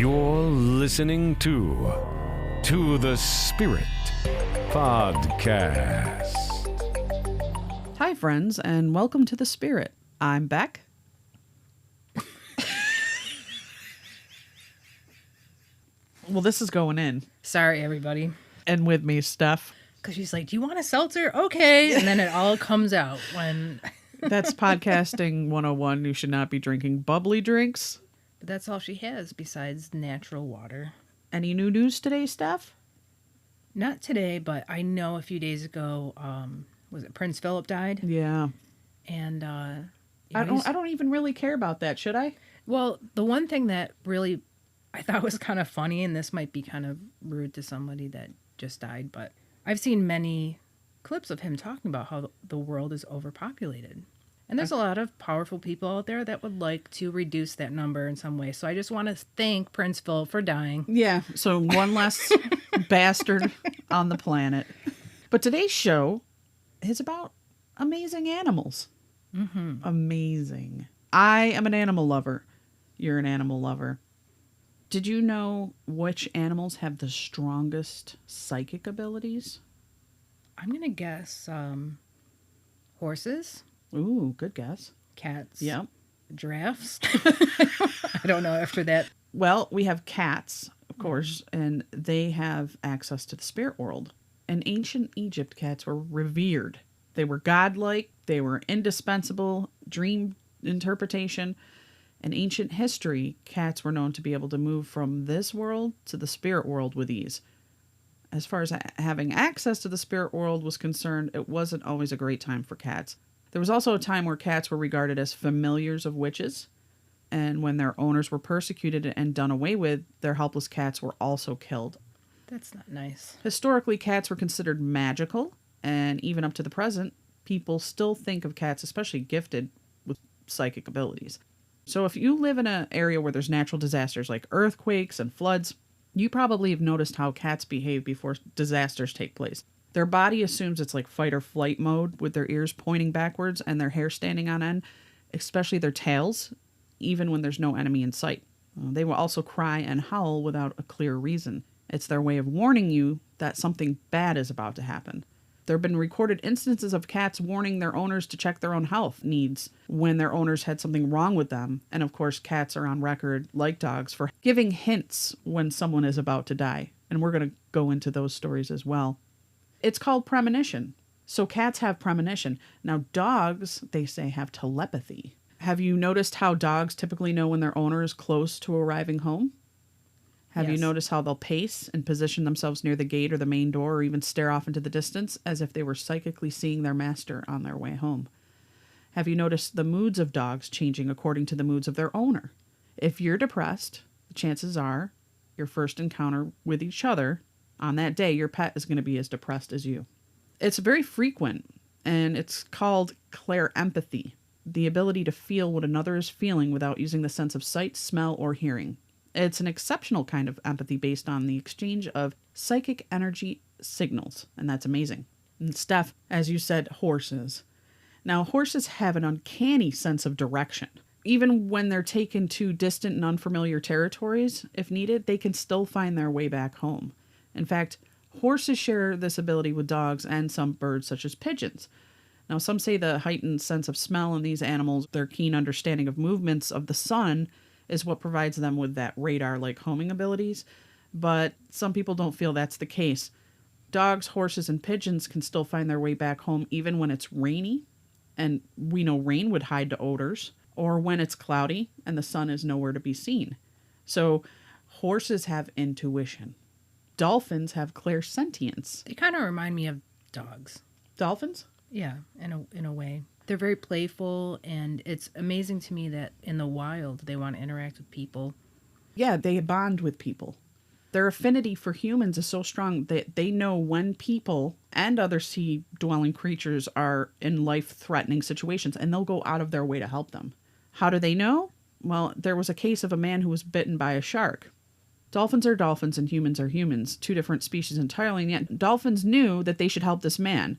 You're listening to the Spirit Podcast. Hi, friends, and welcome to the Spirit. I'm Beck. Well, this is going in. Sorry, everybody. And with me, Steph. Because she's like, do you want a seltzer? Okay. And then it all comes out when... That's podcasting 101. You should not be drinking bubbly drinks. But that's all she has besides natural water. Any new news today, Steph? Not today, but I know a few days ago, was it Prince Philip died? Yeah. And I don't even really care about that, should I? Well, the one thing that really I thought was kind of funny, and this might be kind of rude to somebody that just died, but I've seen many clips of him talking about how the world is overpopulated. And there's a lot of powerful people out there that would like to reduce that number in some way. So I just want to thank Prince Phil for dying. Yeah, so one less bastard on the planet. But today's show is about amazing animals. Mm-hmm. Amazing. I am an animal lover. You're an animal lover. Did you know which animals have the strongest psychic abilities? I'm going to guess horses. Ooh, good guess. Cats. Yep. Giraffes. I don't know after that. Well, we have cats, of course, and they have access to the spirit world. In ancient Egypt, cats were revered. They were godlike. They were indispensable. Dream interpretation. In ancient history, cats were known to be able to move from this world to the spirit world with ease. As far as having access to the spirit world was concerned, it wasn't always a great time for cats. There was also a time where cats were regarded as familiars of witches, and when their owners were persecuted and done away with, their helpless cats were also killed. That's not nice. Historically, cats were considered magical, and even up to the present, people still think of cats, especially gifted, with psychic abilities. So if you live in an area where there's natural disasters like earthquakes and floods, you probably have noticed how cats behave before disasters take place. Their body assumes it's like fight or flight mode with their ears pointing backwards and their hair standing on end, especially their tails, even when there's no enemy in sight. They will also cry and howl without a clear reason. It's their way of warning you that something bad is about to happen. There have been recorded instances of cats warning their owners to check their own health needs when their owners had something wrong with them. And of course, cats are on record, like dogs, for giving hints when someone is about to die. And we're going to go into those stories as well. It's called premonition. So cats have premonition. Now dogs, they say, have telepathy. Have you noticed how dogs typically know when their owner is close to arriving home? Have you noticed how they'll pace and position themselves near the gate or the main door or even stare off into the distance as if they were psychically seeing their master on their way home? Have you noticed the moods of dogs changing according to the moods of their owner? If you're depressed, the chances are your first encounter with each other on that day, your pet is going to be as depressed as you. It's very frequent, and it's called clairempathy, the ability to feel what another is feeling without using the sense of sight, smell, or hearing. It's an exceptional kind of empathy based on the exchange of psychic energy signals, and that's amazing. And Steph, as you said, horses. Now, horses have an uncanny sense of direction. Even when they're taken to distant and unfamiliar territories, if needed, they can still find their way back home. In fact, horses share this ability with dogs and some birds, such as pigeons. Now, some say the heightened sense of smell in these animals, their keen understanding of movements of the sun, is what provides them with that radar-like homing abilities, but some people don't feel that's the case. Dogs, horses, and pigeons can still find their way back home even when it's rainy, and we know rain would hide to odors, or when it's cloudy and the sun is nowhere to be seen. So horses have intuition. Dolphins have clairsentience. They kind of remind me of dogs. Dolphins? Yeah, in a way. They're very playful, and it's amazing to me that in the wild they want to interact with people. Yeah, they bond with people. Their affinity for humans is so strong that they know when people and other sea-dwelling creatures are in life-threatening situations, and they'll go out of their way to help them. How do they know? Well, there was a case of a man who was bitten by a shark. Dolphins are dolphins and humans are humans, two different species entirely, and yet dolphins knew that they should help this man.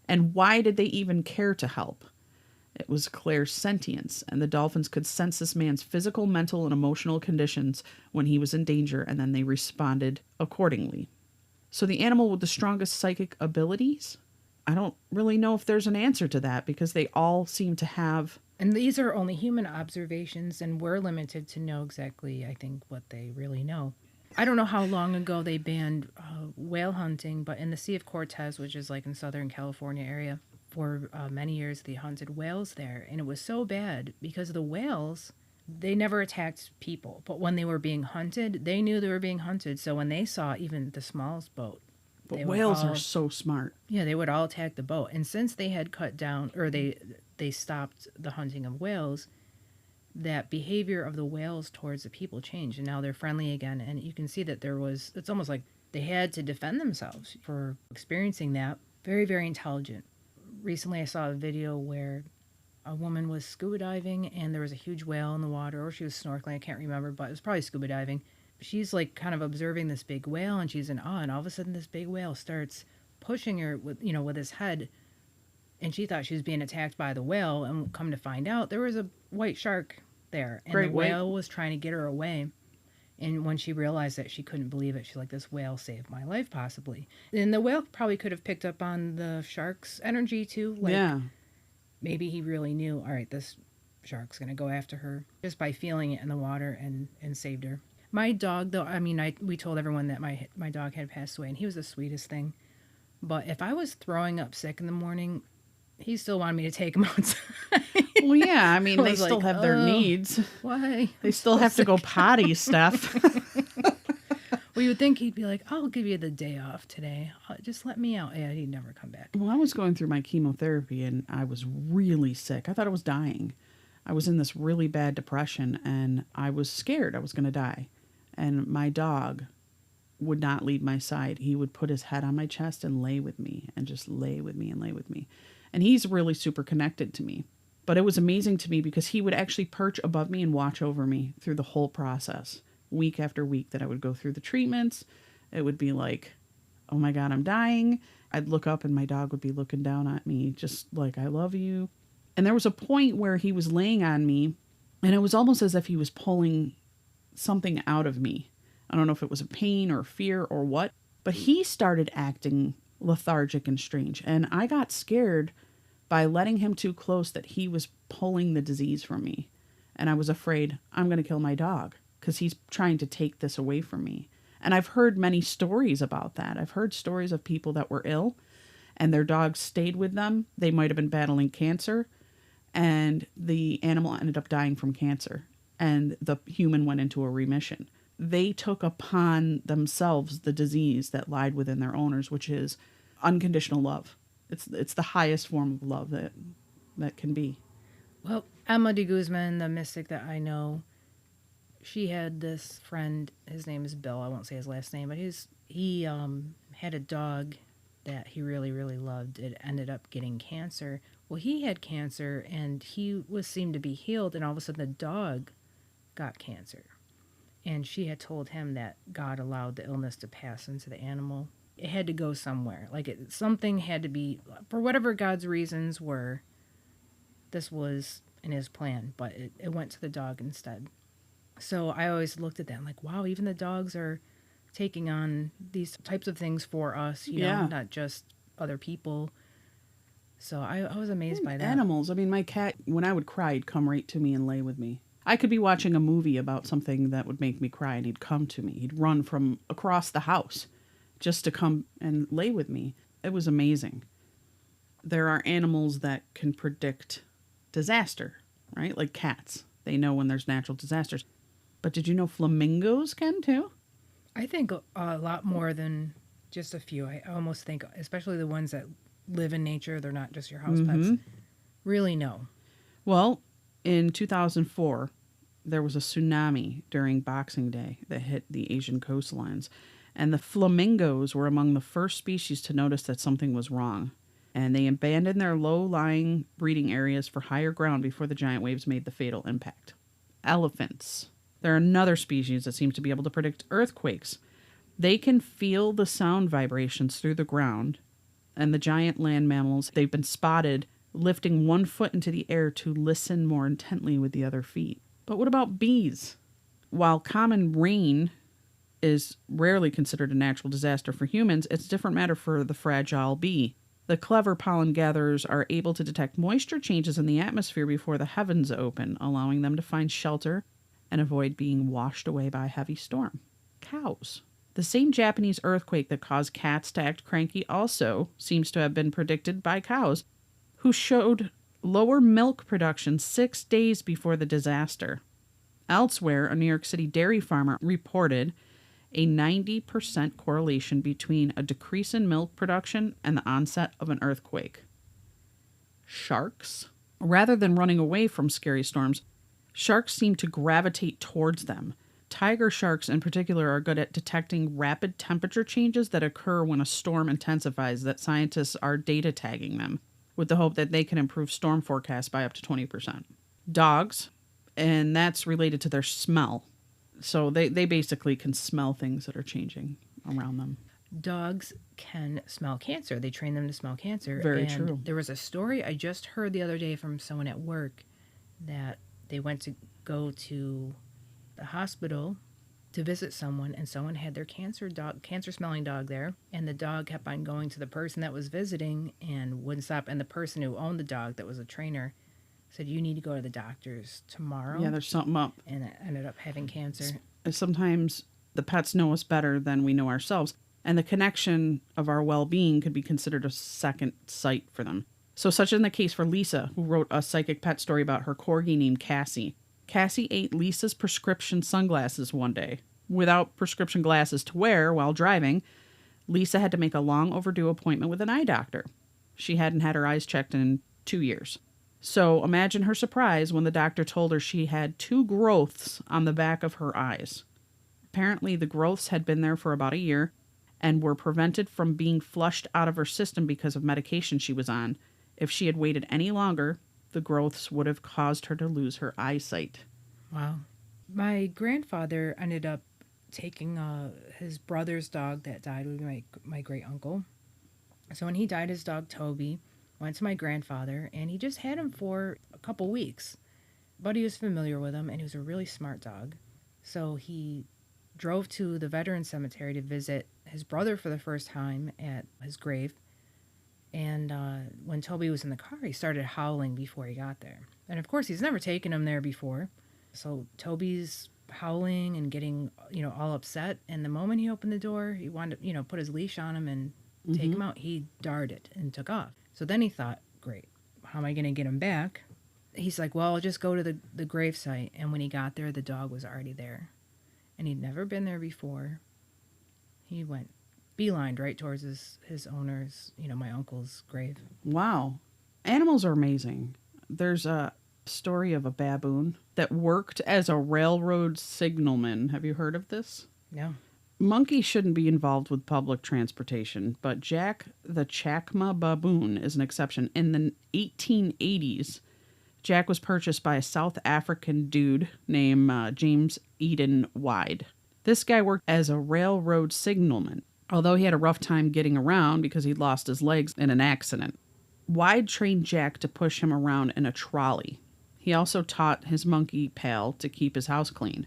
And why did they even care to help? It was clairsentience, and the dolphins could sense this man's physical, mental, and emotional conditions when he was in danger, and then they responded accordingly. So the animal with the strongest psychic abilities? I don't really know if there's an answer to that, because they all seem to have... And these are only human observations, and we're limited to know exactly, I think, what they really know. I don't know how long ago they banned whale hunting, but in the Sea of Cortez, which is like in Southern California area, for many years they hunted whales there. And it was so bad because the whales, they never attacked people. But when they were being hunted, they knew they were being hunted. So when they saw even the smallest boat, But whales are so smart. Yeah, they would all attack the boat. And since they had cut down, or they stopped the hunting of whales, that behavior of the whales towards the people changed. And now they're friendly again. And you can see that it's almost like they had to defend themselves for experiencing that. Very, very intelligent. Recently I saw a video where a woman was scuba diving and there was a huge whale in the water, or she was snorkeling, I can't remember, but it was probably scuba diving. She's like kind of observing this big whale and she's in awe, and all of a sudden this big whale starts pushing her with his head, and she thought she was being attacked by the whale, and come to find out there was a white shark there, and the whale was trying to get her away. And when she realized that, she couldn't believe it. She's like, this whale saved my life, possibly. And the whale probably could have picked up on the shark's energy, too. Like, yeah. Maybe he really knew, all right, this shark's going to go after her, just by feeling it in the water, and saved her. My dog, though, we told everyone that my dog had passed away, and he was the sweetest thing. But if I was throwing up sick in the morning, he still wanted me to take him outside. Well, yeah, I mean, they still have their needs. Why? They still have to go potty, Steph. Well, you would think he'd be like, I'll give you the day off today. Just let me out. Yeah, he'd never come back. Well, I was going through my chemotherapy, and I was really sick. I thought I was dying. I was in this really bad depression, and I was scared I was going to die. And my dog would not leave my side. He would put his head on my chest and lay with me, and just lay with me and lay with me. And he's really super connected to me. But it was amazing to me because he would actually perch above me and watch over me through the whole process. Week after week that I would go through the treatments, it would be like, oh my God, I'm dying. I'd look up and my dog would be looking down at me, just like, I love you. And there was a point where he was laying on me, and it was almost as if he was pulling something out of me. I don't know if it was a pain or fear or what, but he started acting lethargic and strange. And I got scared by letting him too close, that he was pulling the disease from me. And I was afraid I'm going to kill my dog because he's trying to take this away from me. And I've heard many stories about that. I've heard stories of people that were ill and their dogs stayed with them. They might have been battling cancer, and the animal ended up dying from cancer, and the human went into a remission. They took upon themselves the disease that lied within their owners, which is unconditional love. It's the highest form of love that can be. Well, Emma de Guzman, the mystic that I know, she had this friend. His name is Bill. I won't say his last name, but he had a dog that he really, really loved. It ended up getting cancer. Well, he had cancer, and he seemed to be healed, and all of a sudden the dog got cancer. And she had told him that God allowed the illness to pass into the animal. It had to go somewhere. Something had to be, for whatever God's reasons were, this was in his plan, but it went to the dog instead. So I always looked at that, like, wow, even the dogs are taking on these types of things for us, you know, not just other people. So I was amazed by that. Animals. I mean, my cat, when I would cry, he'd come right to me and lay with me. I could be watching a movie about something that would make me cry, and he'd come to me. He'd run from across the house just to come and lay with me. It was amazing. There are animals that can predict disaster, right? Like cats. They know when there's natural disasters. But did you know flamingos can too? I think a lot more than just a few. I almost think, especially the ones that live in nature, they're not just your house pets, really know. Well, in 2004, there was a tsunami during Boxing Day that hit the Asian coastlines. And the flamingos were among the first species to notice that something was wrong. And they abandoned their low-lying breeding areas for higher ground before the giant waves made the fatal impact. Elephants. They're another species that seems to be able to predict earthquakes. They can feel the sound vibrations through the ground. And the giant land mammals, they've been spotted lifting one foot into the air to listen more intently with the other feet. But what about bees? While common rain is rarely considered a natural disaster for humans, it's a different matter for the fragile bee. The clever pollen gatherers are able to detect moisture changes in the atmosphere before the heavens open, allowing them to find shelter and avoid being washed away by a heavy storm. Cows. The same Japanese earthquake that caused cats to act cranky also seems to have been predicted by cows, who showed lower milk production 6 days before the disaster. Elsewhere, a New York City dairy farmer reported a 90% correlation between a decrease in milk production and the onset of an earthquake. Sharks. Rather than running away from scary storms, sharks seem to gravitate towards them. Tiger sharks in particular are good at detecting rapid temperature changes that occur when a storm intensifies, that scientists are data tagging them with the hope that they can improve storm forecasts by up to 20%. Dogs, and that's related to their smell. So they basically can smell things that are changing around them. Dogs can smell cancer. They train them to smell cancer. Very true. There was a story I just heard the other day from someone at work that they went to go to the hospital to visit someone, and someone had their cancer smelling dog there, and the dog kept on going to the person that was visiting and wouldn't stop. And the person who owned the dog, that was a trainer, said, "You need to go to the doctor's tomorrow." Yeah, there's something up. And it ended up having cancer. Sometimes the pets know us better than we know ourselves, and the connection of our well-being could be considered a second sight for them. So such in the case for Lisa, who wrote a psychic pet story about her corgi named Cassie. Cassie ate Lisa's prescription sunglasses one day. Without prescription glasses to wear while driving, Lisa had to make a long overdue appointment with an eye doctor. She hadn't had her eyes checked in 2 years. So imagine her surprise when the doctor told her she had 2 growths on the back of her eyes. Apparently the growths had been there for about a year and were prevented from being flushed out of her system because of medication she was on. If she had waited any longer, the growths would have caused her to lose her eyesight. Wow. My grandfather ended up taking his brother's dog that died with my great uncle. So when he died, his dog Toby went to my grandfather, and he just had him for a couple weeks. But he was familiar with him, and he was a really smart dog. So he drove to the veteran cemetery to visit his brother for the first time at his grave. And when Toby was in the car, he started howling before he got there. And of course, he's never taken him there before. So Toby's howling and getting, all upset. And the moment he opened the door, he wanted to, put his leash on him and take him out. He darted and took off. So then he thought, great, how am I going to get him back? He's like, well, I'll just go to the gravesite. And when he got there, the dog was already there. And he'd never been there before. He went beelined right towards his owner's, my uncle's grave. Wow. Animals are amazing. There's a story of a baboon that worked as a railroad signalman. Have you heard of this? No. Monkeys shouldn't be involved with public transportation, but Jack the Chacma baboon is an exception. In the 1880s, Jack was purchased by a South African dude named James Eden Wide. This guy worked as a railroad signalman, although he had a rough time getting around because he'd lost his legs in an accident. Wide trained Jack to push him around in a trolley. He also taught his monkey pal to keep his house clean.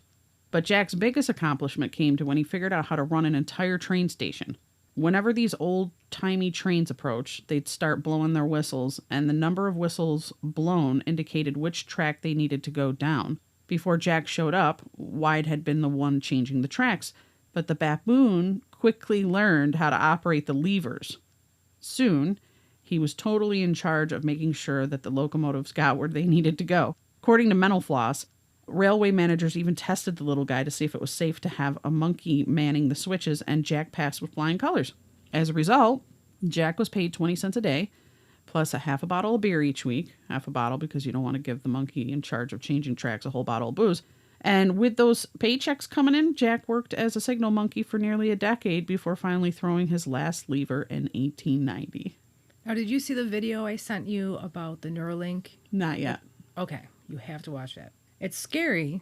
But Jack's biggest accomplishment came to when he figured out how to run an entire train station. Whenever these old-timey trains approached, they'd start blowing their whistles, and the number of whistles blown indicated which track they needed to go down. Before Jack showed up, Wide had been the one changing the tracks, but the baboon quickly learned how to operate the levers. Soon, he was totally in charge of making sure that the locomotives got where they needed to go. According to Mental Floss, railway managers even tested the little guy to see if it was safe to have a monkey manning the switches, and Jack passed with flying colors. As a result, Jack was paid 20 cents a day, plus a half a bottle of beer each week. Half a bottle because you don't want to give the monkey in charge of changing tracks a whole bottle of booze. And with those paychecks coming in, Jack worked as a signal monkey for nearly a decade before finally throwing his last lever in 1890. Now, did you see the video I sent you about the Neuralink? Not yet. Okay, you have to watch that. It's scary,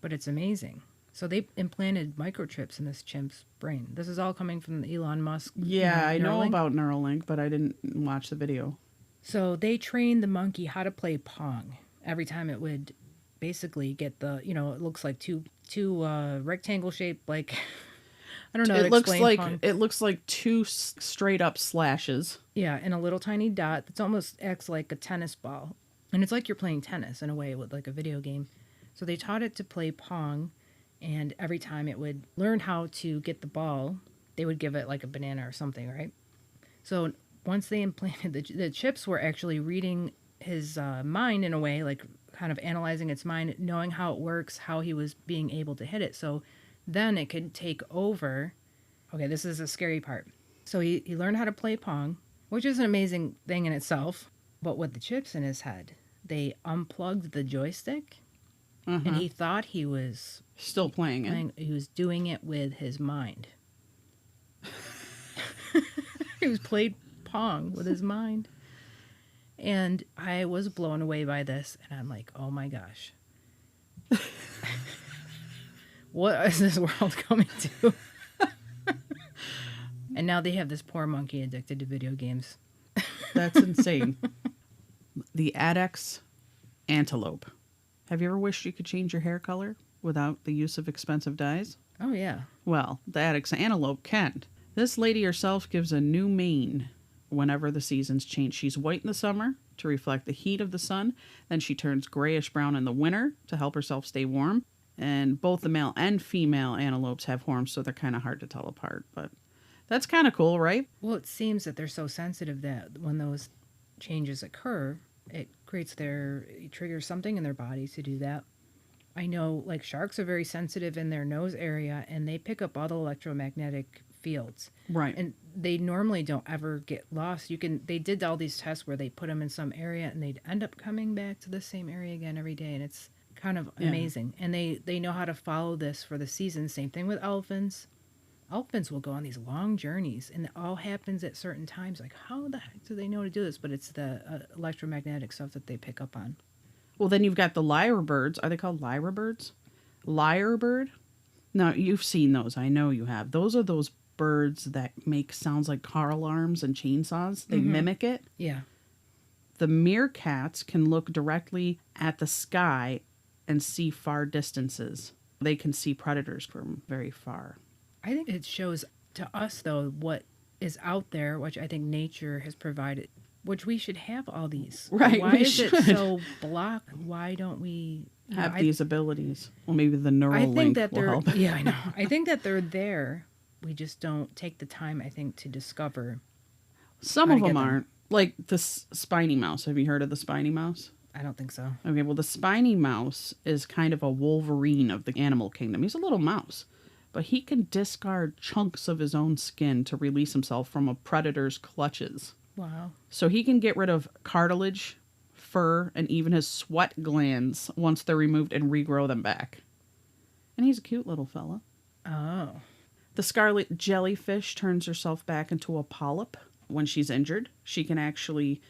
but it's amazing. So they implanted microchips in this chimp's brain. This is all coming from Elon Musk. Yeah, I know Neuralink. about Neuralink, but I didn't watch the video. So they trained the monkey how to play Pong. Every time it would basically get the, it looks like two rectangle shaped, like, I don't know. It looks like two straight up slashes. Yeah, and a little tiny dot that almost acts like a tennis ball. And it's like you're playing tennis in a way with like a video game. So they taught it to play Pong, and every time it would learn how to get the ball, they would give it like a banana or something, right? So once they implanted the chips were actually reading his mind in a way, like kind of analyzing its mind, knowing how it works, how he was being able to hit it. So then it could take over. Okay, this is a scary part. So he learned how to play Pong, which is an amazing thing in itself. But with the chips in his head, they unplugged the joystick, and he thought he was still playing it. He was doing it with his mind. He was playing Pong with his mind. And I was blown away by this, and I'm like, oh my gosh. What is this world coming to? And now they have this poor monkey addicted to video games. That's insane. The Adex antelope. Have you ever wished you could change your hair color without the use of expensive dyes? Oh, yeah. Well, the Adex antelope can. This lady herself gives a new mane whenever the seasons change. She's white in the summer to reflect the heat of the sun. Then she turns grayish brown in the winter to help herself stay warm. And both the male and female antelopes have horns, so they're kind of hard to tell apart. But that's kind of cool, right? Well, it seems that they're so sensitive that when those changes occur, it triggers something in their body to do that. I know, like, sharks are very sensitive in their nose area, and they pick up all the electromagnetic fields. Right. And they normally don't ever get lost. They did all these tests where they put them in some area, and they'd end up coming back to the same area again every day, and it's kind of amazing. And they know how to follow this for the season. Same thing with elephants. Elephants will go on these long journeys, and it all happens at certain times. Like, how the heck do they know to do this? But it's the electromagnetic stuff that they pick up on. Well, then you've got the lyrebirds. Are they called lyrebirds? Lyrebird? No, you've seen those. I know you have. Those are those birds that make sounds like car alarms and chainsaws. They mimic it. Yeah. The meerkats can look directly at the sky and see far distances. They can see predators from very far. I think it shows to us, though, what is out there, which I think nature has provided, which we should have all these. Right, Why is it so blocked? Why don't we have these abilities? Well, maybe the neural link will help. Yeah, I know. I think that they're there. We just don't take the time, I think, to discover. Some of them aren't. Like the spiny mouse. Have you heard of the spiny mouse? I don't think so. Okay, well, the spiny mouse is kind of a Wolverine of the animal kingdom. He's a little mouse, but he can discard chunks of his own skin to release himself from a predator's clutches. Wow. So he can get rid of cartilage, fur, and even his sweat glands once they're removed and regrow them back. And he's a cute little fella. Oh. The scarlet jellyfish turns herself back into a polyp when she's injured. She can actually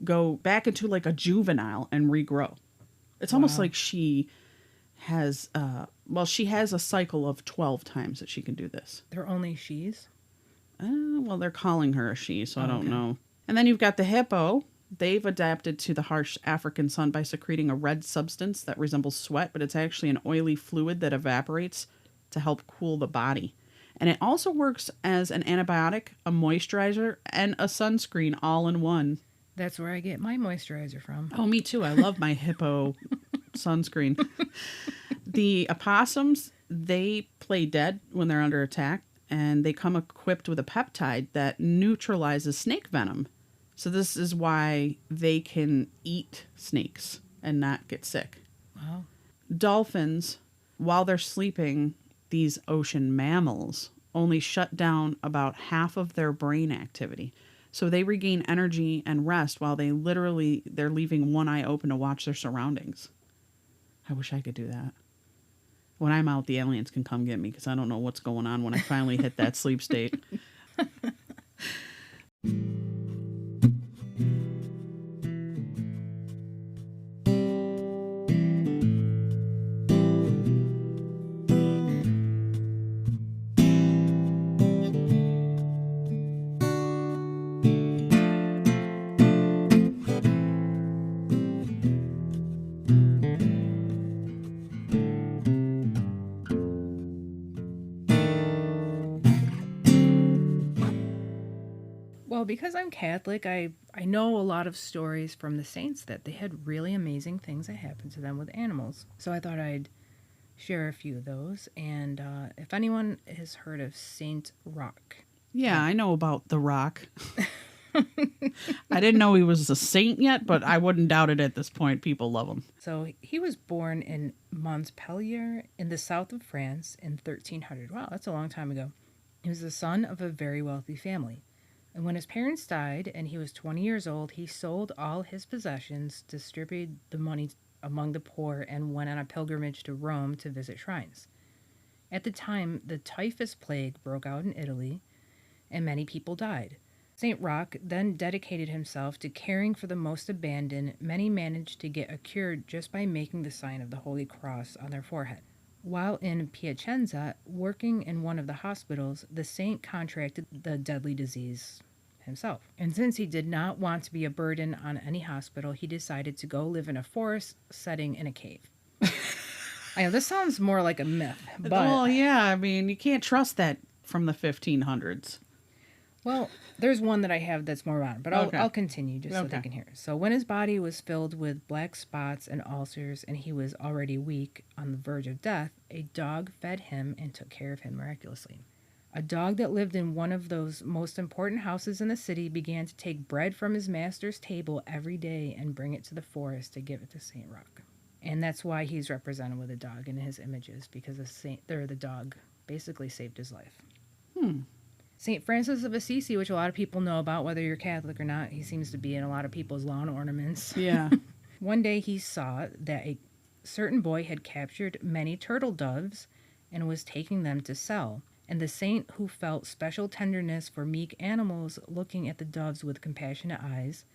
go back into like a juvenile and regrow. It's almost like she has, she has a cycle of 12 times that she can do this. They're only she's? Well, they're calling her a she, so I don't know. And then you've got the hippo. They've adapted to the harsh African sun by secreting a red substance that resembles sweat, but it's actually an oily fluid that evaporates to help cool the body. And it also works as an antibiotic, a moisturizer, and a sunscreen all in one. That's where I get my moisturizer from. Oh, me too. I love my hippo sunscreen. The opossums, they play dead when they're under attack, and they come equipped with a peptide that neutralizes snake venom. So this is why they can eat snakes and not get sick. Wow. Dolphins, while they're sleeping, these ocean mammals only shut down about half of their brain activity. So they regain energy and rest while they're leaving one eye open to watch their surroundings. I wish I could do that. When I'm out, the aliens can come get me because I don't know what's going on when I finally hit that sleep state. Well, because I'm Catholic, I know a lot of stories from the saints that they had really amazing things that happened to them with animals. So I thought I'd share a few of those. And if anyone has heard of Saint Rock. Yeah, I know about The Rock. I didn't know he was a saint yet, but I wouldn't doubt it at this point. People love him. So he was born in Montpellier in the south of France in 1300. Wow, that's a long time ago. He was the son of a very wealthy family. And when his parents died and he was 20 years old, he sold all his possessions, distributed the money among the poor, and went on a pilgrimage to Rome to visit shrines. At the time, the typhus plague broke out in Italy, and many people died. St. Roch then dedicated himself to caring for the most abandoned. Many managed to get a cure just by making the sign of the Holy Cross on their forehead. While in Piacenza, working in one of the hospitals, the saint contracted the deadly disease himself. And since he did not want to be a burden on any hospital, he decided to go live in a forest setting in a cave. I know this sounds more like a myth, but... Well, yeah, I mean, you can't trust that from the 1500s. Well, there's one that I have that's more modern, but I'll continue just so they can hear. So when his body was filled with black spots and ulcers and he was already weak on the verge of death, a dog fed him and took care of him miraculously. A dog that lived in one of those most important houses in the city began to take bread from his master's table every day and bring it to the forest to give it to St. Roch. And that's why he's represented with a dog in his images, because the dog basically saved his life. St. Francis of Assisi, which a lot of people know about, whether you're Catholic or not, he seems to be in a lot of people's lawn ornaments. Yeah. One day he saw that a certain boy had captured many turtle doves and was taking them to sell. And the saint, who felt special tenderness for meek animals looking at the doves with compassionate eyes,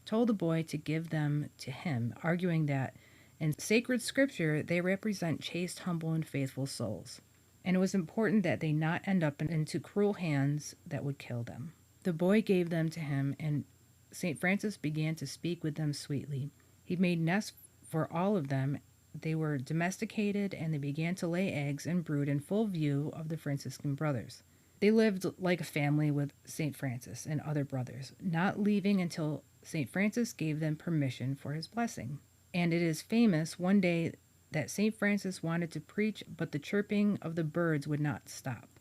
told the boy to give them to him, arguing that in sacred scripture they represent chaste, humble, and faithful souls. And it was important that they not end up into cruel hands that would kill them. The boy gave them to him, and St. Francis began to speak with them sweetly. He made nests for all of them. They were domesticated, and they began to lay eggs and brood in full view of the Franciscan brothers. They lived like a family with St. Francis and other brothers, not leaving until St. Francis gave them permission for his blessing. And it is famous one day that St. Francis wanted to preach, but the chirping of the birds would not stop.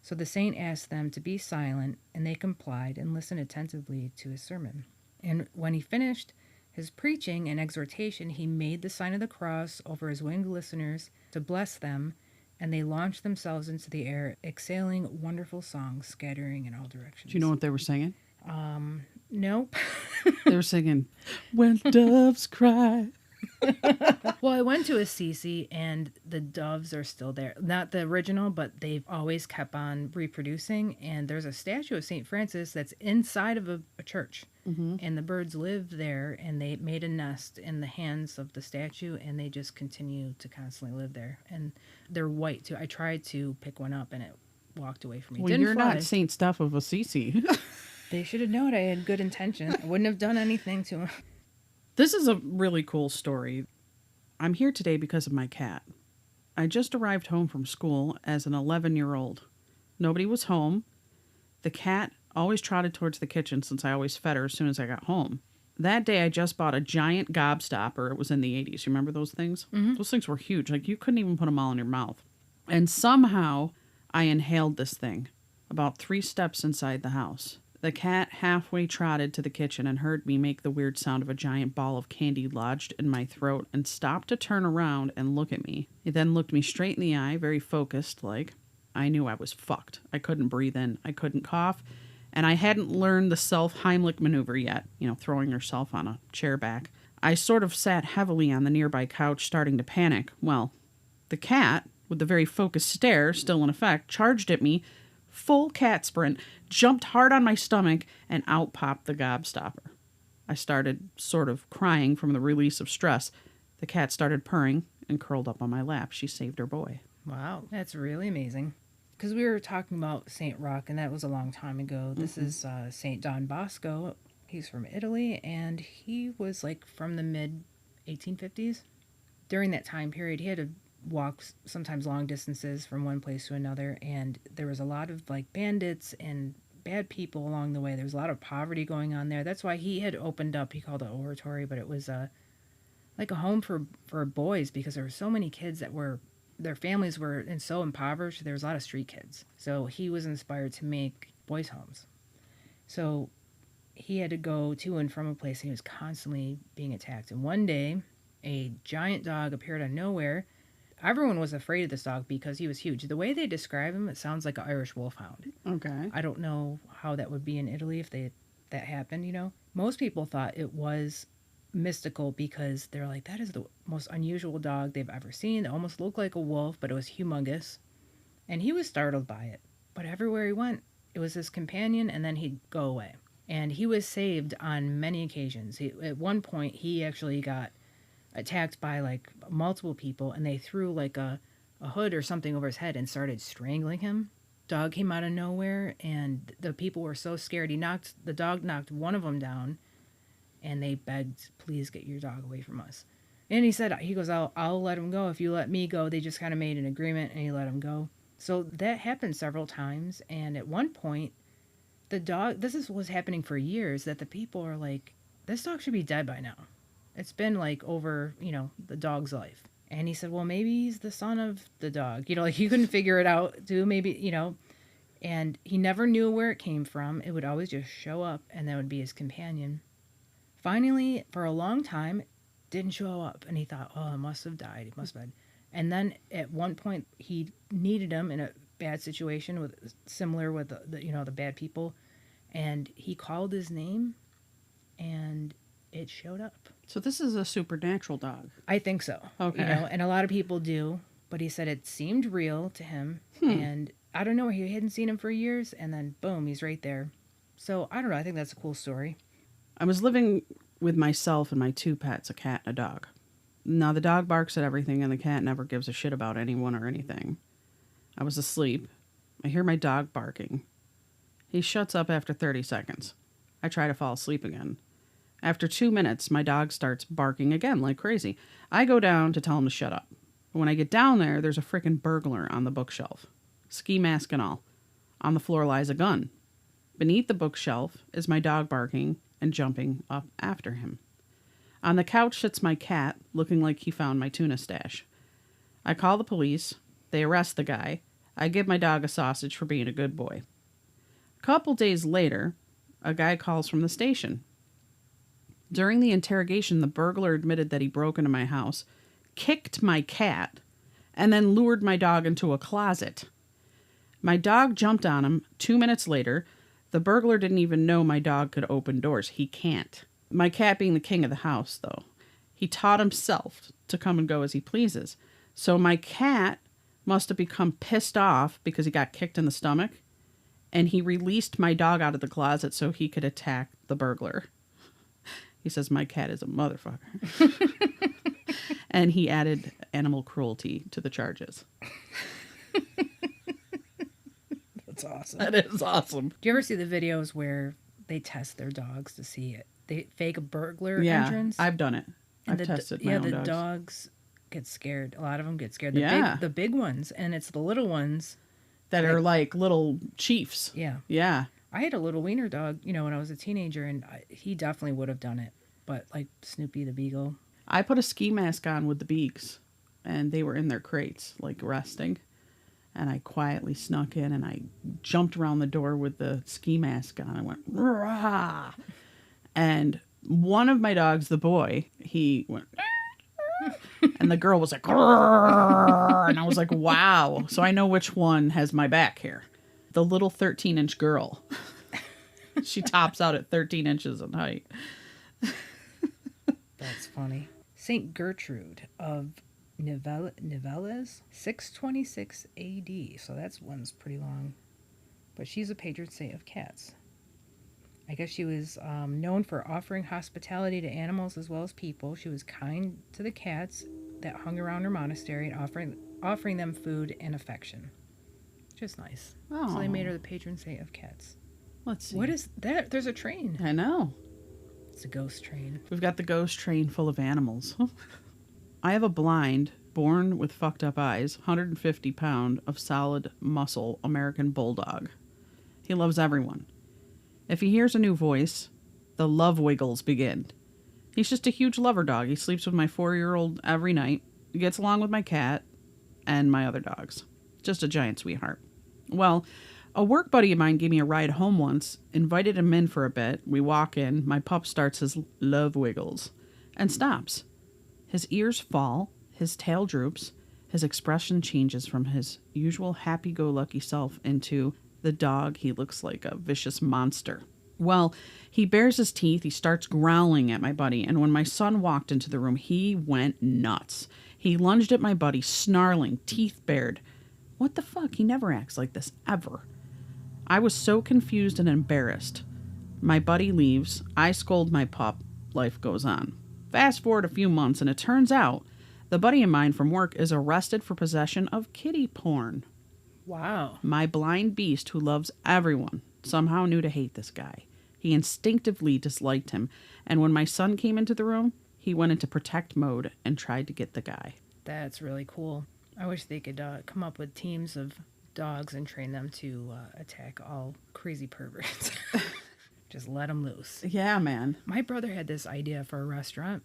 So the saint asked them to be silent, and they complied and listened attentively to his sermon. And when he finished his preaching and exhortation, he made the sign of the cross over his winged listeners to bless them, and they launched themselves into the air, exhaling wonderful songs, scattering in all directions. Do you know what they were singing? Nope. They were singing, "When Doves Cry." Well, I went to Assisi, and the doves are still there. Not the original, but they've always kept on reproducing. And there's a statue of St. Francis that's inside of a church. Mm-hmm. And the birds live there, and they made a nest in the hands of the statue, and they just continue to constantly live there. And they're white, too. I tried to pick one up, and it walked away from me. Well, you're not Saint Steph of Assisi. They should have known I had good intention. I wouldn't have done anything to him. This is a really cool story. I'm here today because of my cat. I just arrived home from school as an 11-year-old. Nobody was home. The cat always trotted towards the kitchen since I always fed her as soon as I got home. That day I just bought a giant gobstopper. It was in the 80s. You remember those things? Mm-hmm. Those things were huge. Like, you couldn't even put them all in your mouth. And somehow I inhaled this thing about 3 steps inside the house. The cat halfway trotted to the kitchen and heard me make the weird sound of a giant ball of candy lodged in my throat and stopped to turn around and look at me. He then looked me straight in the eye, very focused, like I knew I was fucked. I couldn't breathe in. I couldn't cough. And I hadn't learned the self-Heimlich maneuver yet, throwing yourself on a chair back. I sort of sat heavily on the nearby couch, starting to panic. Well, the cat, with the very focused stare still in effect, charged at me, full cat sprint, jumped hard on my stomach, and out popped the gobstopper. I started sort of crying from the release of stress. The cat started purring and curled up on my lap. She saved her boy. Wow, that's really amazing. Because we were talking about St. Roch, and that was a long time ago. This is St. Don Bosco. He's from Italy, and he was like from the mid-1850s. During that time period, he had to walk sometimes long distances from one place to another, and there was a lot of like bandits and bad people along the way. There was a lot of poverty going on there. That's why he had opened up, he called it Oratory, but it was like a home for boys, because there were so many kids that were, their families were and so impoverished. There was a lot of street kids. So he was inspired to make boys' homes. So he had to go to and from a place, and he was constantly being attacked. And one day, a giant dog appeared out of nowhere. Everyone was afraid of this dog because he was huge. The way they describe him, it sounds like an Irish wolfhound. Okay. I don't know how that would be in Italy if that happened, you know. Most people thought it was mystical because they're like, that is the most unusual dog they've ever seen. It almost looked like a wolf, but it was humongous. And he was startled by it. But everywhere he went, it was his companion, and then he'd go away. And he was saved on many occasions. At one point, he actually got attacked by like multiple people, and they threw like a hood or something over his head and started strangling him. Dog came out of nowhere, and the people were so scared. The dog knocked one of them down, and they begged, please get your dog away from us. And he goes, I'll let him go if you let me go. They just kind of made an agreement, and he let him go. So that happened several times, and at one point, the dog, was happening for years, that the people are like, this dog should be dead by now. It's been like over, the dog's life. And he said, well, maybe he's the son of the dog. Like he couldn't figure it out, maybe, and he never knew where it came from. It would always just show up, and that would be his companion. Finally, for a long time, it didn't show up, and he thought, oh, it must have died. It must have died. And then at one point, he needed him in a bad situation similar with the bad people, and he called his name, and it showed up. So this is a supernatural dog. I think so. Okay. And a lot of people do, but he said it seemed real to him, and I don't know, he hadn't seen him for years, and then boom, he's right there. So I don't know. I think that's a cool story. I was living with myself and my two pets, a cat and a dog. Now, the dog barks at everything, and the cat never gives a shit about anyone or anything. I was asleep. I hear my dog barking. He shuts up after 30 seconds. I try to fall asleep again. After 2 minutes, my dog starts barking again like crazy. I go down to tell him to shut up. When I get down there, there's a frickin' burglar on the bookshelf. Ski mask and all. On the floor lies a gun. Beneath the bookshelf is my dog barking and jumping up after him. On the couch sits my cat, looking like he found my tuna stash. I call the police. They arrest the guy. I give my dog a sausage for being a good boy. A couple days later, a guy calls from the station. During the interrogation, the burglar admitted that he broke into my house, kicked my cat, and then lured my dog into a closet. My dog jumped on him. 2 minutes later, the burglar didn't even know my dog could open doors. He can't. My cat being the king of the house, though. He taught himself to come and go as he pleases. So my cat must have become pissed off because he got kicked in the stomach, and he released my dog out of the closet so he could attack the burglar. He says my cat is a motherfucker. And he added animal cruelty to the charges. That's awesome. That is awesome. Do you ever see the videos where they test their dogs to see it? They fake a burglar Yeah, entrance? I've done it. And I've tested my own the dogs. dogs get scared. A lot of them get scared. The big ones, and it's the little ones that are like little chiefs. Yeah. Yeah. I had a little wiener dog, when I was a teenager, and he definitely would have done it. But like Snoopy the Beagle. I put a ski mask on with the beaks, and they were in their crates, like resting. And I quietly snuck in, and I jumped around the door with the ski mask on. I went, rah! And one of my dogs, the boy, he went, and the girl was like, grrr, and I was like, wow. So I know which one has my back here. The little 13-inch girl. She tops out at 13 inches in height. That's funny. Saint Gertrude of Nivelles, 626 AD. So that's one's pretty long. But she's a patron saint of cats. I guess she was known for offering hospitality to animals as well as people. She was kind to the cats that hung around her monastery and offering them food and affection. Just nice. Oh. So they made her the patron saint of cats. Let's see. What is that? There's a train. I know. It's a ghost train. We've got the ghost train full of animals. I have a blind, born with fucked up eyes, 150-pound of solid muscle American bulldog. He loves everyone. If he hears a new voice, the love wiggles begin. He's just a huge lover dog. He sleeps with my 4-year-old every night. He gets along with my cat and my other dogs. Just a giant sweetheart. Well, a work buddy of mine gave me a ride home once, invited him in for a bit. We walk in. My pup starts his love wiggles and stops. His ears fall. His tail droops. His expression changes from his usual happy-go-lucky self into the dog. He looks like a vicious monster. Well, he bares his teeth. He starts growling at my buddy. And when my son walked into the room, he went nuts. He lunged at my buddy, snarling, teeth bared. What the fuck? He never acts like this, ever. I was so confused and embarrassed. My buddy leaves. I scold my pup. Life goes on. Fast forward a few months, and it turns out the buddy of mine from work is arrested for possession of kitty porn. Wow. My blind beast who loves everyone somehow knew to hate this guy. He instinctively disliked him, and when my son came into the room, he went into protect mode and tried to get the guy. That's really cool. I wish they could come up with teams of dogs and train them to attack all crazy perverts. Just let them loose. Yeah, man. My brother had this idea for a restaurant.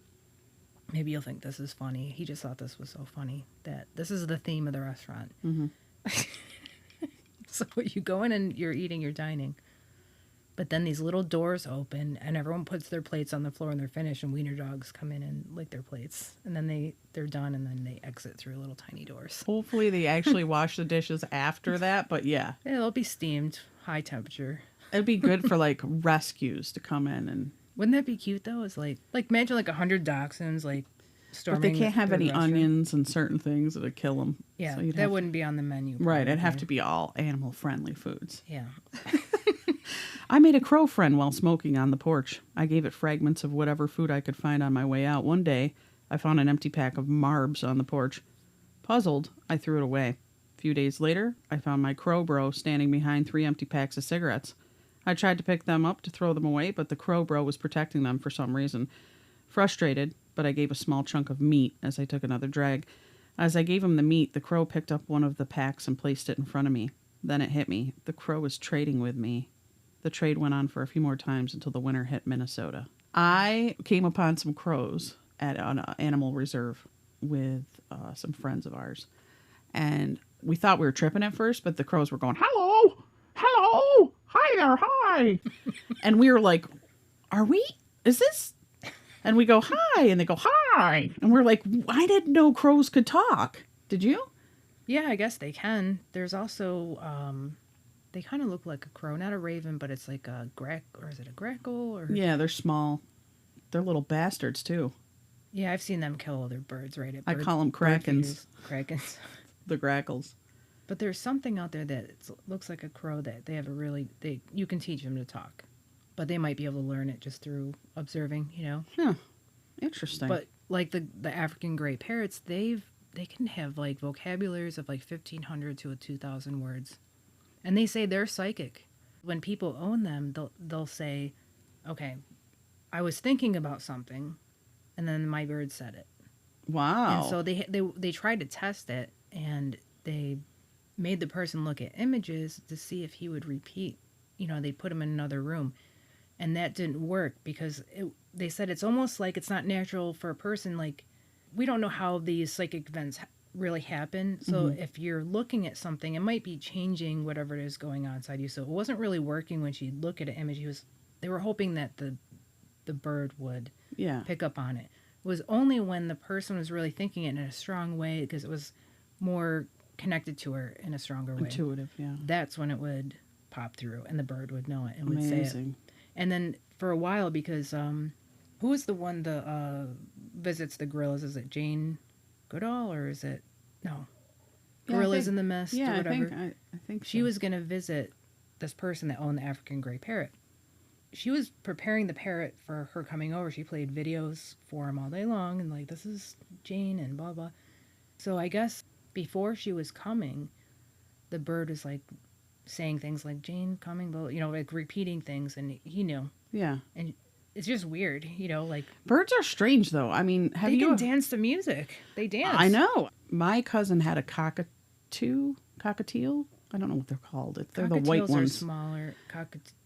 Maybe you'll think this is funny. He just thought this was so funny that this is the theme of the restaurant. Mm-hmm. So you go in and you're eating, you're dining. But then these little doors open and everyone puts their plates on the floor and they're finished and wiener dogs come in and lick their plates. And then they're done and then they exit through little tiny doors. Hopefully they actually wash the dishes after that, but yeah. It'll be steamed, high temperature. It'd be good for like rescues to come in and... Wouldn't that be cute though? It's like imagine 100 dachshunds storming. But they can't have the any restaurant. Onions and certain things that would kill them. Yeah, so that wouldn't be on the menu. Right, it'd have probably. to be all animal-friendly foods. Yeah. I made a crow friend while smoking on the porch. I gave it fragments of whatever food I could find on my way out. One day, I found an empty pack of Marbs on the porch. Puzzled, I threw it away. A few days later, I found my crow bro standing behind 3 empty packs of cigarettes. I tried to pick them up to throw them away, but the crow bro was protecting them for some reason. Frustrated, but I gave a small chunk of meat as I took another drag. As I gave him the meat, the crow picked up one of the packs and placed it in front of me. Then it hit me. The crow was trading with me. The trade went on for a few more times until the winter hit Minnesota. I came upon some crows at an animal reserve with some friends of ours. And we thought we were tripping at first, but the crows were going, hello, hello, hi there, hi. And we were like, are we? Is this? And we go, hi. And they go, hi. And we're like, I didn't know crows could talk. Did you? Yeah, I guess they can. There's also, they kind of look like a crow. Not a raven, but it's like a or is it a grackle? Or... Yeah, they're small. They're little bastards, too. Yeah, I've seen them kill other birds, right? I call them krakens. Krakens. The grackles. But there's something out there that looks like a crow that they have you can teach them to talk. But they might be able to learn it just through observing, Huh. Interesting. But like the African gray parrots, they can have vocabularies of 1,500 to 2,000 words. And they say they're psychic. When people own them, they'll say, okay, I was thinking about something, and then my bird said it. Wow. And so they tried to test it, and they made the person look at images to see if he would repeat. They put him in another room. And that didn't work because they said it's almost like it's not natural for a person. We don't know how these psychic events really happen. So if you're looking at something, it might be changing whatever it is going on inside you. So it wasn't really working when she'd look at an image. They were hoping that the bird would pick up on it. It was only when the person was really thinking it in a strong way, because it was more connected to her in a stronger way. Intuitive, yeah. That's when it would pop through and the bird would know it and would Amazing. say it. And then for a while, because who is the one that visits the gorillas? Is it Jane Goodall or is it no? Gorillas in the Mist or whatever. I think she was going to visit this person that owned the African gray parrot. She was preparing the parrot for her coming over. She played videos for him all day long and this is Jane and blah blah. So I guess before she was coming, the bird was saying things like Jane coming, repeating things, and he knew. Yeah. And it's just weird, Birds are strange, though. I mean, they can dance to music. They dance. I know. My cousin had a cockatiel. I don't know what they're called. They're the white Cockatiels ones. are smaller.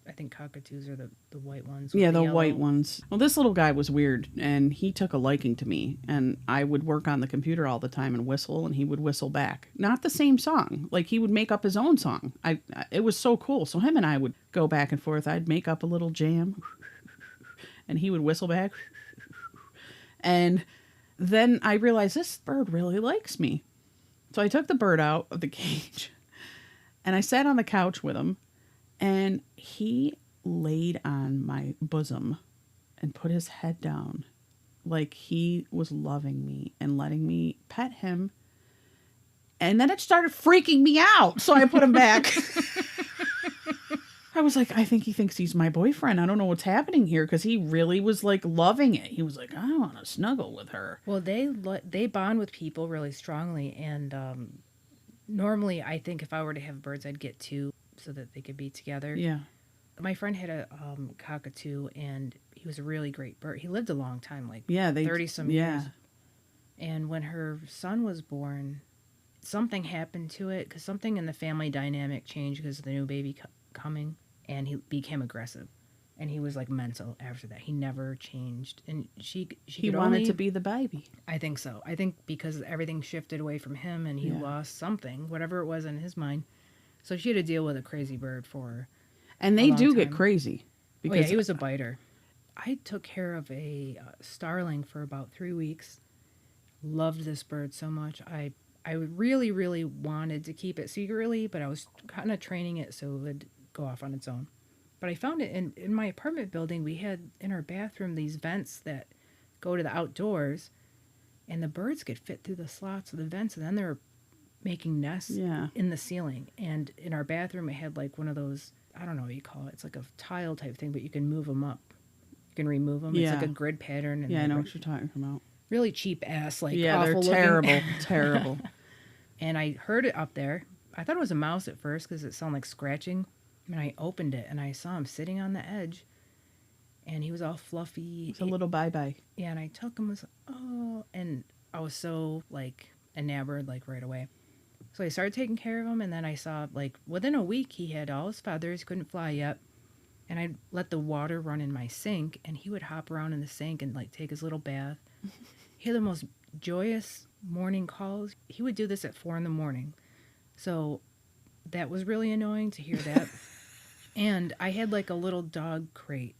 I think cockatoos are the white ones. with Yeah, the yellow. white ones. Well, this little guy was weird, and he took a liking to me, and I would work on the computer all the time and whistle, and he would whistle back. Not the same song. Like, he would make up his own song. It was so cool. So him and I would go back and forth. I'd make up a little jam, and he would whistle back. And then I realized this bird really likes me. So I took the bird out of the cage, and I sat on the couch with him, and he laid on my bosom and put his head down like he was loving me and letting me pet him. And then it started freaking me out. So I put him back. I was like, I think he thinks he's my boyfriend. I don't know what's happening here, because he really was like loving it. He was like, I want to snuggle with her. Well, they bond with people really strongly, and normally I think if I were to have birds, I'd get two so that they could be together. Yeah. My friend had a cockatoo, and he was a really great bird. He lived a long time, like 30-some years. And when her son was born, something happened to it, because something in the family dynamic changed because of the new baby coming, and he became aggressive. And he was like mental after that. He never changed. And he wanted to be the baby. I think so. I think because everything shifted away from him, and he lost something, whatever it was in his mind. So she had to deal with a crazy bird for And they do get crazy. Because he was a biter. I took care of a starling for about 3 weeks. Loved this bird so much. I really, really wanted to keep it secretly, but I was kind of training it so it would go off on its own. But I found it in my apartment building. We had in our bathroom these vents that go to the outdoors, and the birds could fit through the slots of the vents, and then they're making nests in the ceiling. And in our bathroom, it had like one of those, I don't know what you call it. It's like a tile type thing, but you can move them up. You can remove them. Yeah. It's like a grid pattern. And I know what you're talking about. Really cheap ass, like they're awful terrible, terrible. And I heard it up there. I thought it was a mouse at first because it sounded like scratching. And I opened it, and I saw him sitting on the edge. And he was all fluffy. It's a little bye-bye. Yeah, and I took him, was like, oh. And I was so, like, enamored, like, right away. So I started taking care of him, and then I saw, like, within a week, he had all his feathers, couldn't fly yet. And I'd let the water run in my sink, and he would hop around in the sink and, like, take his little bath. He had the most joyous morning calls. He would do this at 4 a.m. So that was really annoying to hear that. And I had, like, a little dog crate,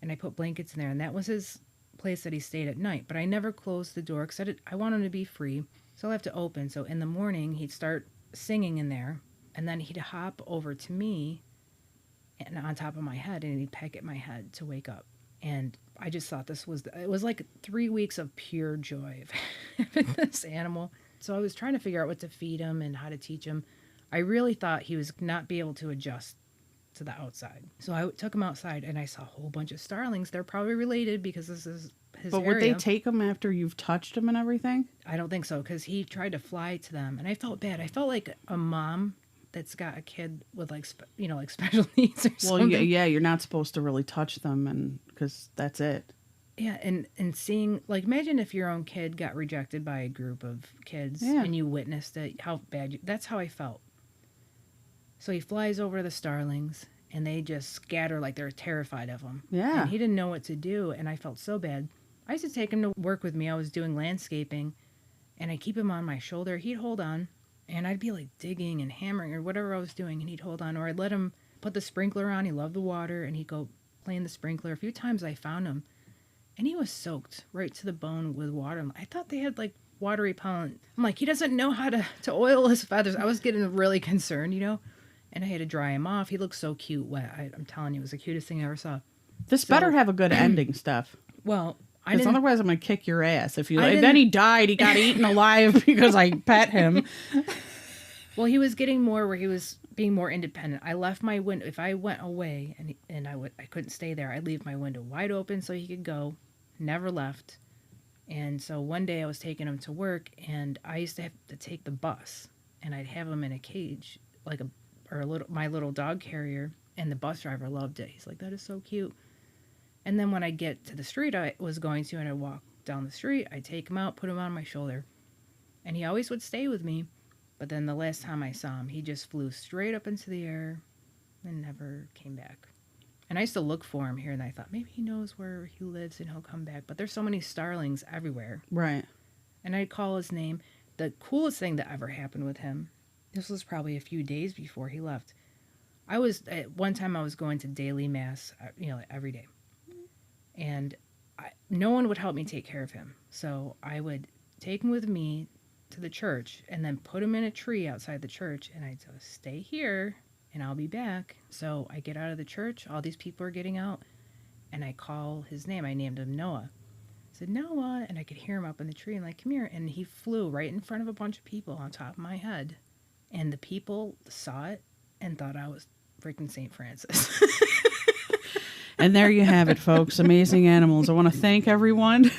and I put blankets in there, and that was his place that he stayed at night. But I never closed the door because I want him to be free. So I'll have to open. So in the morning, he'd start singing in there, and then he'd hop over to me and on top of my head, and he'd peck at my head to wake up. And I just thought it was like 3 weeks of pure joy of having this animal. So I was trying to figure out what to feed him and how to teach him. I really thought he was not be able to adjust to the outside. So I took him outside, and I saw a whole bunch of starlings. They're probably related because this is his area. But would they take him after you've touched him and everything? I don't think so, because he tried to fly to them, and I felt bad. I felt like a mom that's got a kid with like special needs or something. Well, yeah, you're not supposed to really touch them, and because that's it. Yeah, and seeing, like, imagine if your own kid got rejected by a group of kids and you witnessed it, how bad that's how I felt. So he flies over the starlings, and they just scatter like they're terrified of him. Yeah. And he didn't know what to do, and I felt so bad. I used to take him to work with me. I was doing landscaping, and I'd keep him on my shoulder. He'd hold on, and I'd be like digging and hammering or whatever I was doing, and he'd hold on. Or I'd let him put the sprinkler on. He loved the water, and he'd go play in the sprinkler. A few times I found him, and he was soaked right to the bone with water. I thought they had like water repellent. I'm like, he doesn't know how to oil his feathers. I was getting really concerned, and I had to dry him off. He looked so cute wet. I'm telling you, it was the cutest thing I ever saw. This better have a good ending, Steph. Well, because otherwise I'm going to kick your ass. If you then he died, he got eaten alive because I pet him. Well, he was getting more where he was being more independent. I left my window. If I went away and I couldn't stay there, I'd leave my window wide open so he could go. Never left. And so one day I was taking him to work, and I used to have to take the bus, and I'd have him in a cage, like my little dog carrier, and the bus driver loved it. He's like, that is so cute. And then when I get to the street I was going to, and I walk down the street, I'd take him out, put him on my shoulder, and he always would stay with me. But then the last time I saw him, he just flew straight up into the air and never came back. And I used to look for him here, and I thought maybe he knows where he lives and he'll come back. But there's so many starlings everywhere. Right. And I'd call his name. The coolest thing that ever happened with him, this was probably a few days before he left. At one time I was going to daily mass, every day. And no one would help me take care of him. So I would take him with me to the church and then put him in a tree outside the church. And I'd say, stay here and I'll be back. So I get out of the church. All these people are getting out. And I call his name. I named him Noah. I said, Noah. And I could hear him up in the tree. I'm like, come here. And he flew right in front of a bunch of people on top of my head. And the people saw it and thought I was freaking St. Francis. And there you have it, folks. Amazing animals. I want to thank everyone.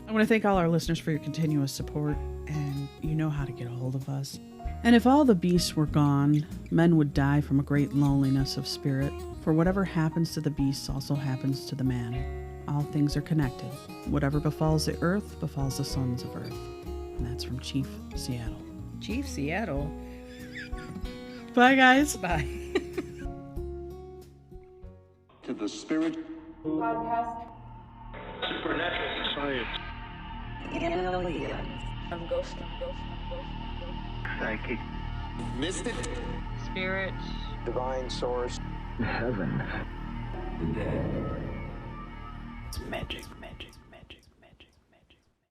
I want to thank all our listeners for your continuous support. And you know how to get a hold of us. And if all the beasts were gone, men would die from a great loneliness of spirit. For whatever happens to the beasts also happens to the man. All things are connected. Whatever befalls the earth befalls the sons of earth. And that's from Chief Seattle. Chief Seattle. Bye, guys. Bye. To the spirit Podcast. supernatural science Aliens. I'm ghost. psychic mystic Spirit. divine source heaven. It's magic.